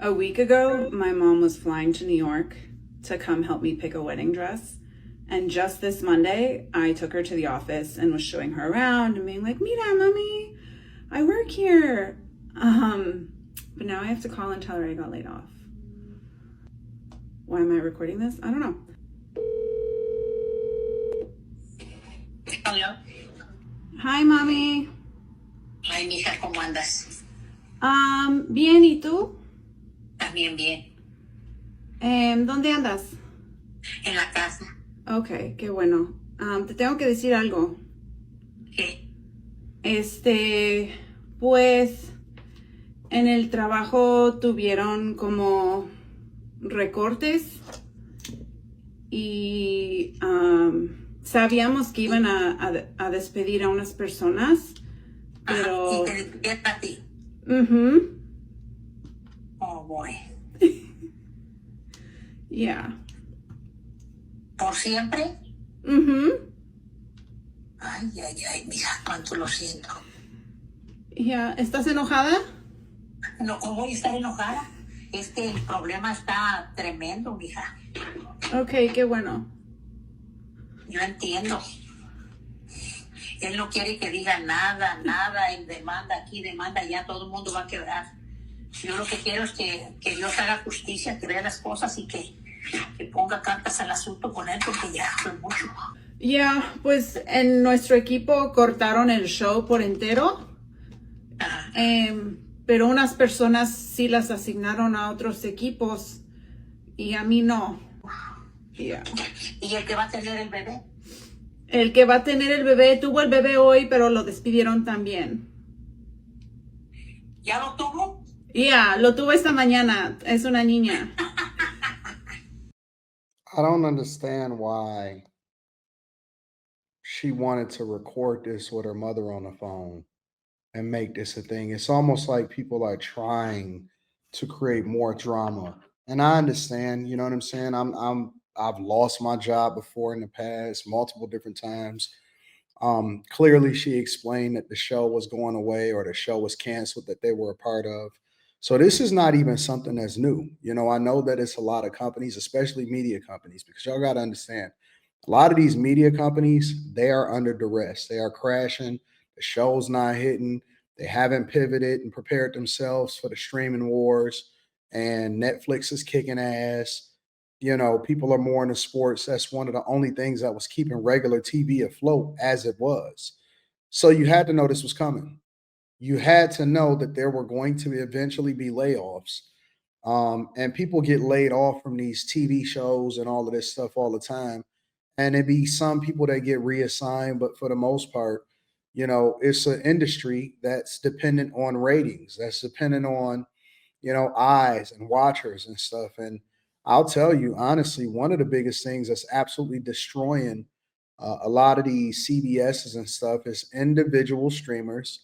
A week ago, my mom was flying to New York to come help me pick a wedding dress. And just this Monday, I took her to the office and was showing her around and being like, Mira, mommy, I work here. But now I have to call and tell her I got laid off. Why am I recording this? I don't know. Hola. Hi, mommy. Ay, mija, ¿cómo andas? Bien, ¿y tú? También bien. ¿Dónde andas? En la casa. Ok, qué bueno. Te tengo que decir algo. ¿Qué? Pues en el trabajo tuvieron como recortes y sabíamos que iban a despedir a unas personas, pero... Ajá, y te despierta a ti. Oh, boy. Yeah. ¿Por siempre? Ay, mira cuánto lo siento. Yeah. ¿Estás enojada? No, ¿cómo voy a estar enojada? Es que el problema está tremendo, mija. Ok, qué bueno. Yo entiendo. Él no quiere que diga nada, en demanda aquí, demanda allá, todo el mundo va a quebrar. Yo lo que quiero es que Dios haga justicia, que vea las cosas y que ponga cartas al asunto con él, porque ya fue mucho. Ya, pues en nuestro equipo cortaron el show por entero, pero unas personas sí las asignaron a otros equipos y a mí no. Yeah. ¿Y el que va a tener el bebé? El que va a tener el bebé tuvo el bebé hoy, pero lo despidieron también. ¿Ya lo tuvo? Yeah, lo tuvo esta mañana. Es una niña. I don't understand why she wanted to record this with her mother on the phone and make this a thing. It's almost like people are trying to create more drama. And I understand, you know what I'm saying? I've lost my job before in the past, multiple different times. Clearly she explained that the show was going away or the show was canceled that they were a part of. So this is not even something that's new. You know, I know that it's a lot of companies, especially media companies, because y'all got to understand a lot of these media companies, they are under duress. They are crashing. The show's not hitting. They haven't pivoted and prepared themselves for the streaming wars. And Netflix is kicking ass. You know, people are more into sports. That's one of the only things that was keeping regular TV afloat as it was. So you had to know this was coming. You had to know that there were going to eventually be layoffs. And people get laid off from these TV shows and all of this stuff all the time. And it'd be some people that get reassigned, but for the most part, you know, it's an industry that's dependent on ratings, that's dependent on, you know, eyes and watchers and stuff. And I'll tell you honestly, one of the biggest things that's absolutely destroying a lot of these CBSs and stuff is individual streamers,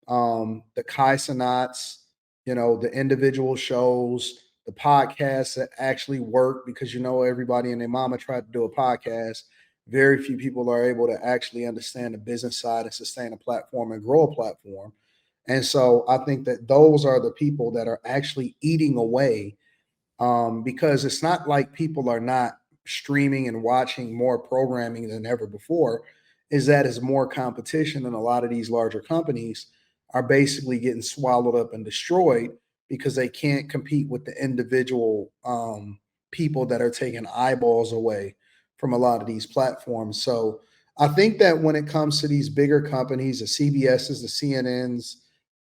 the Kai Cenats, you know, the individual shows, the podcasts that actually work because you know everybody and their mama tried to do a podcast. Very few people are able to actually understand the business side and sustain a platform and grow a platform. And so I think that those are the people that are actually eating away, because it's not like people are not streaming and watching more programming than ever before. Is that is more competition, and a lot of these larger companies are basically getting swallowed up and destroyed because they can't compete with the individual people that are taking eyeballs away from a lot of these platforms. So I think that when it comes to these bigger companies, the CBSs, the CNNs,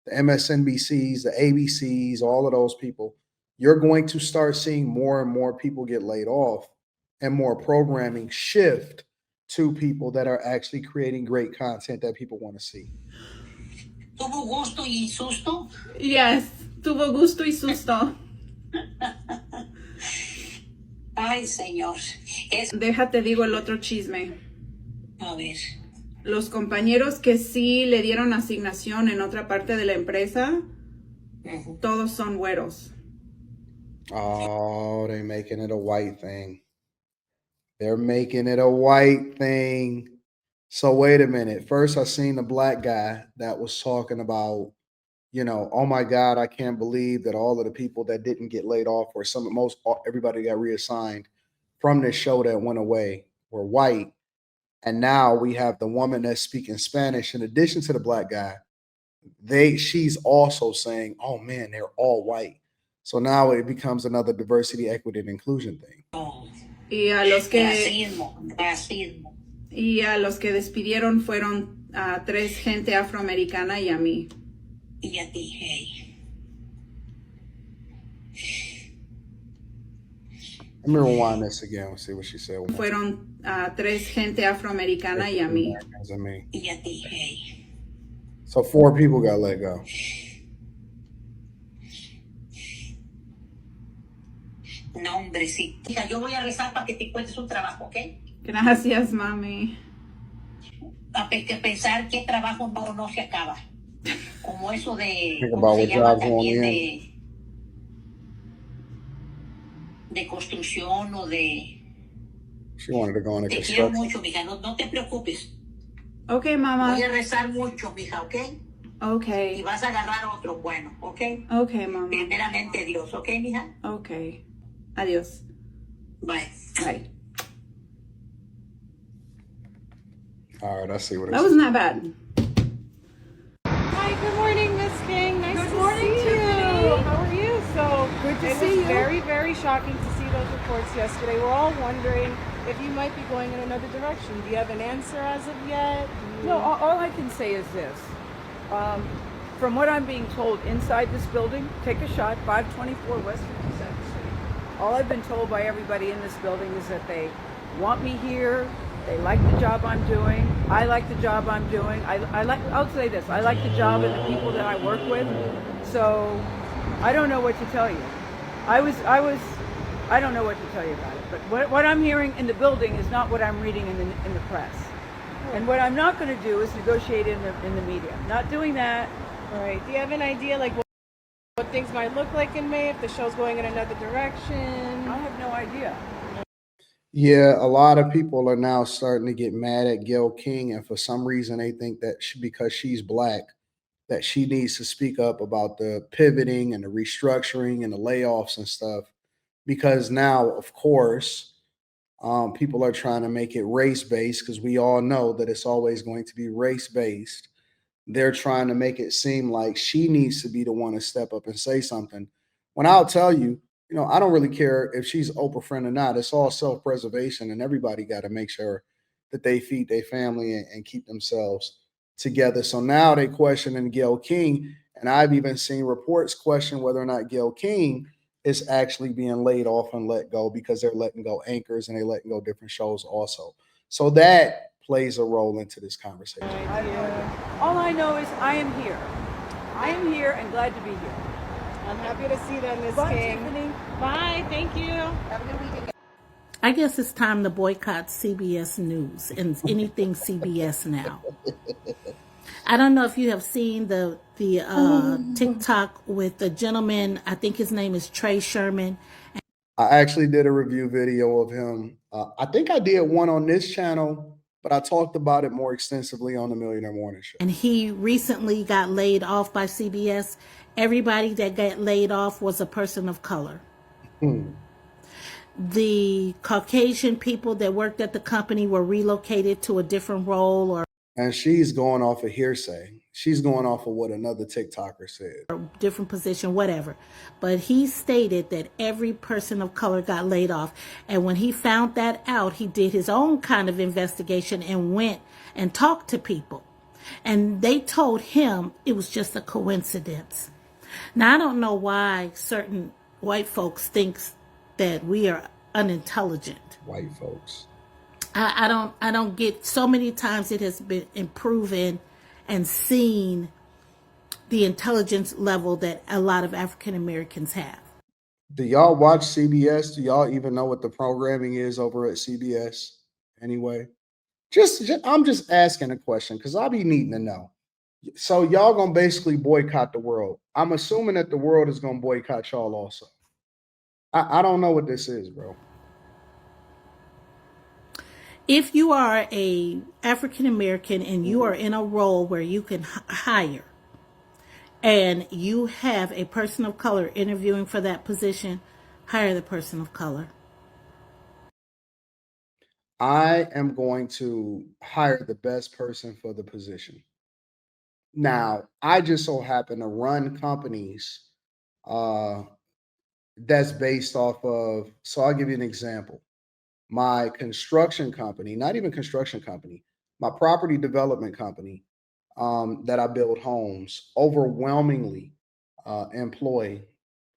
the MSNBCs, the ABCs, all of those people, you're going to start seeing more and more people get laid off and more programming shift to people that are actually creating great content that people want to see. ¿Tuvo gusto y susto? Yes, tuvo gusto y susto. Ay, señor. Déjate digo el otro chisme. A ver. Los compañeros que sí le dieron asignación en otra parte de la empresa, todos son güeros. Oh, they're making it a white thing. They're making it a white thing. So wait a minute. First, I seen the black guy that was talking about, oh my God, I can't believe that all of the people that didn't get laid off or everybody got reassigned from this show that went away were white. And now we have the woman that's speaking Spanish in addition to the black guy. She's also saying, oh man, they're all white. So now it becomes another diversity, equity, and inclusion thing. Y a los que Racismo. y a los que despidieron fueron a 3 gente afroamericana y a mí. Y a ti, hey. Let me rewind this again and see what she said. Fueron a 3 gente afroamericana y a mí. Y a ti, hey. So 4 people got let go. No, hombre, sí. Hija, yo voy a rezar para que te encuentres un trabajo, ¿ok? Gracias, mami. A pensar qué trabajo no se acaba. Como eso de, Think ¿cómo about se what llama jobs también? going in. De construcción o de... She wanted to go into Te quiero construction. mucho, mija, no te preocupes. Okay, mamá. Voy a rezar mucho, mija, ¿ok? Y Okay. vas a agarrar otro bueno, ¿ok? Okay, mamá. Primeramente Dios, ¿ok, mija? Okay. Adiós. Bye. Bye. All right, I see what it That is. wasn't that bad. Hi, good morning, Miss King. Nice Good to morning, see you. Tiffany. How are you? So Good to it see was you. very, very shocking to see those reports yesterday. We're all wondering if you might be going in another direction. Do you have an answer as of yet? No, all I can say is this. From what I'm being told, inside this building, take a shot, 524 West 52nd Street. All I've been told by everybody in this building is that they want me here. They like the job I'm doing. I like the job I'm doing. I'll say this. I like the job and the people that I work with. So I don't know what to tell you. I don't know what to tell you about it. But what I'm hearing in the building is not what I'm reading in the press. And what I'm not going to do is negotiate in the media. Not doing that. All right. Do you have an idea, like, what things might look like in May if the show's going in another direction? I have no idea. Yeah, a lot of people are now starting to get mad at Gayle King, and for some reason they think that because she's black, that she needs to speak up about the pivoting and the restructuring and the layoffs and stuff. Because now, of course, people are trying to make it race based because we all know that it's always going to be race based. They're trying to make it seem like she needs to be the one to step up and say something. When I'll tell you, I don't really care if she's Oprah friend or not. It's all self-preservation, and everybody got to make sure that they feed their family and keep themselves together. So now they questioning Gayle King, and I've even seen reports question whether or not Gayle King is actually being laid off and let go because they're letting go anchors and they're letting go different shows also. So that plays a role into this conversation. I have no idea. All I know is I am here. I am here and glad to be here. I'm happy to see that, Miss Bye, King. Tiffany. Bye. Thank you. Have a good weekend. I guess it's time to boycott CBS News and anything CBS now. I don't know if you have seen the TikTok with the gentleman, I think his name is Trey Sherman. I actually did a review video of him. I think I did one on this channel, but I talked about it more extensively on the Millionaire Morning Show. And he recently got laid off by CBS. Everybody that got laid off was a person of color. The Caucasian people that worked at the company were relocated to a different role And she's going off of hearsay. She's going off of what another TikToker said. different position, whatever. But he stated that every person of color got laid off. And when he found that out, he did his own kind of investigation and went and talked to people. And they told him it was just a coincidence. Now, I don't know why certain white folks thinks that we are unintelligent. White folks. I don't get, so many times it has been proven and seen the intelligence level that a lot of African Americans have. Do y'all watch CBS? Do y'all even know what the programming is over at CBS anyway? I'm just asking a question because I'll be needing to know. So y'all gonna basically boycott the world. I'm assuming that the world is gonna boycott y'all also. I don't know what this is, bro. If you are a African American and you are in a role where you can hire and you have a person of color interviewing for that position, hire the person of color. I am going to hire the best person for the position. Now, I just so happen to run companies uh, that's based off of, so I'll give you an example. My construction company, not even construction company, my property development company that I build homes overwhelmingly employ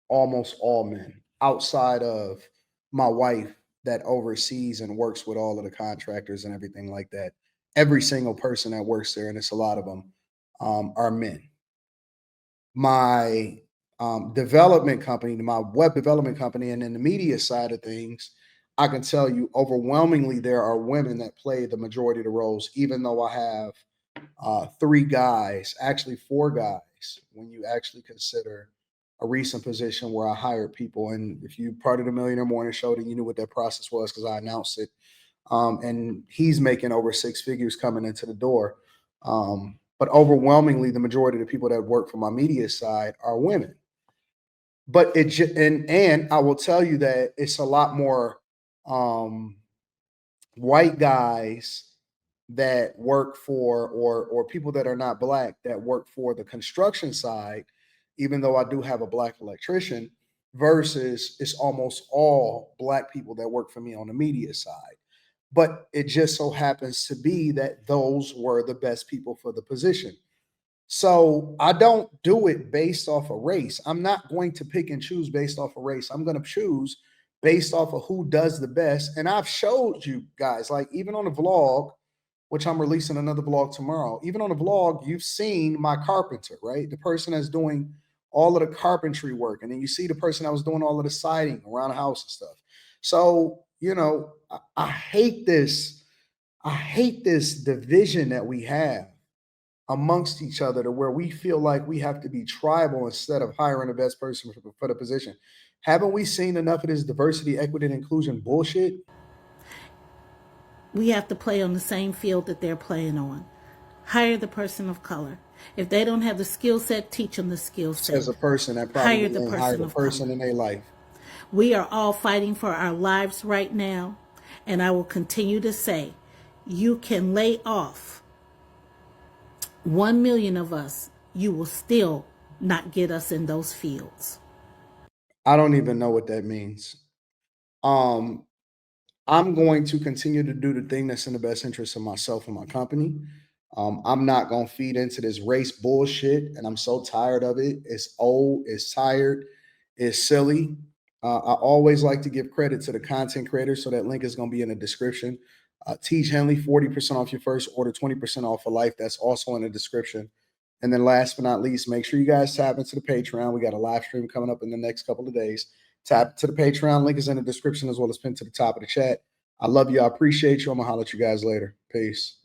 almost all men outside of my wife that oversees and works with all of the contractors and everything like that. Every single person that works there, and it's a lot of them, are men. My development company, my web development company, and in the media side of things, I can tell you overwhelmingly there are women that play the majority of the roles, even though I have three guys, actually four guys, when you actually consider a recent position where I hired people. And if you part of the Millionaire Morning Show, then you knew what that process was because I announced it. And he's making over six figures coming into the door. But overwhelmingly, the majority of the people that work for my media side are women. But and I will tell you that it's a lot more white guys that work for, or people that are not black that work for the construction side, even though I do have a black electrician, versus it's almost all black people that work for me on the media side. But it just so happens to be that those were the best people for the position. So I don't do it based off a race. I'm not going to pick and choose based off a race. I'm going to choose based off of who does the best. And I've showed you guys, like even on the vlog, which I'm releasing another vlog tomorrow, even on the vlog, you've seen my carpenter, right? The person that's doing all of the carpentry work. And then you see the person that was doing all of the siding around the house and stuff. So, you know, I hate this. I hate this division that we have amongst each other to where we feel like we have to be tribal instead of hiring the best person for the position. Haven't we seen enough of this diversity, equity, and inclusion bullshit? We have to play on the same field that they're playing on. Hire the person of color. If they don't have the skill set, teach them the skill set. As a person that Hire probably the ain't hired person a of person color. in their life. We are all fighting for our lives right now, and I will continue to say, you can lay off 1 million of us. You will still not get us in those fields. I don't even know what that means. Um, I'm going to continue to do the thing that's in the best interest of myself and my company. I'm not going to feed into this race bullshit, and I'm so tired of it. It's old, it's tired, it's silly. I always like to give credit to the content creators, so that link is going to be in the description. Teach Henley, 40% off your first order, 20% off for life. That's also in the description. And then last but not least, make sure you guys tap into the Patreon. We got a live stream coming up in the next couple of days. Tap to the Patreon. Link is in the description as well as pinned to the top of the chat. I love you. I appreciate you. I'm going to holler at you guys later. Peace.